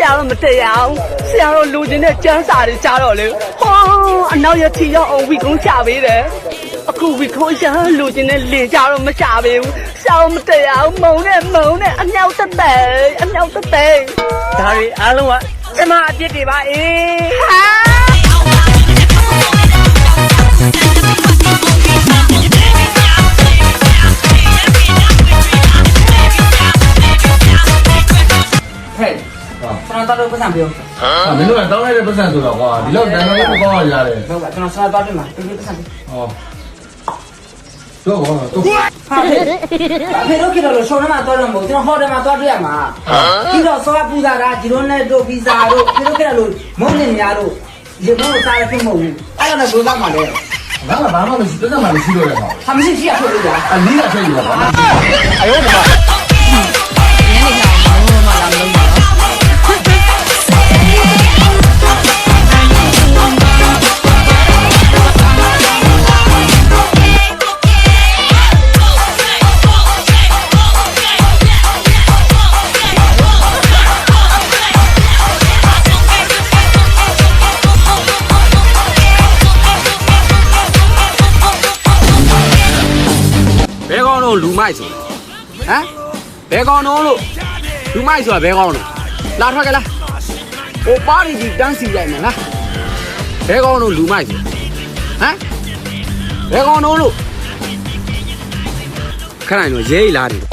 ရာတော့မတရားဘူးဆရာတော့လူချင်းနဲ့ကျန်းစာတွေကြားတော့လေဟောအနောက်ရချီရောက်အောင်ဝီကုန်းချပေးတယ်အခုဝီကုန်းရှာလူချင်းနဲ့လင်ကြတော့မချပေးဘူးဆရာတော့မတရားဘူးမုံနဲ့အမြောက်တက်ဒါတွေအားလုံးကကျမအပြစ်တွေပါဟာကျွန်တော်တော့ပတ်စံပြောမင်းတို့ကတောင်းလိုက်တဲ့ပတ်စံဆိုတော့ကွာဒီလောက်တန်းလေးကောင်းရရတယ်ဟုတ်ကဲ့ကျွန်တော်စားတော့တယ်မှာဒီပတ်စံဟောတော့ဘောတော့ဟာဖေတို့ကတော့ရှောင်းမှာတော့မဟုတ်ကျွန်တော်ဟောတယ်မှာတော့တွေ့ရမှာပြီးတော့စောပူတာဒီလိုနဲ့တို့ဗီဇာတို့ဖေတို့ကတော့မုန်းနေများတို့ဒီဘုံစားရဖြစ်မဟုတ်ဘူးအဲ့ဒါနဲ့ဘယ်တော့မှလဲငါကဘာမှမရှိတက်မှမရှိတော့ရတော့ဟာမရှိရှိရဖြစ်လို့ရအလီးကဖြစ်อยู่ပါအယောပါဘဲကောင်းတော့လူမိုက်ဆိုဟမ်ဘဲကောင်းတော့လို့လူမိုက်ဆိုတာဘဲကောင်းလို့လာထွက်ကြလားဟိုပါရီဒီတန်းစီလိုက်မယ်လားဘဲကောင်းတော့လူမိုက်ဆိုဟမ်ဘဲကောင်းတော့လို့ခဏတော့ရဲလာတယ်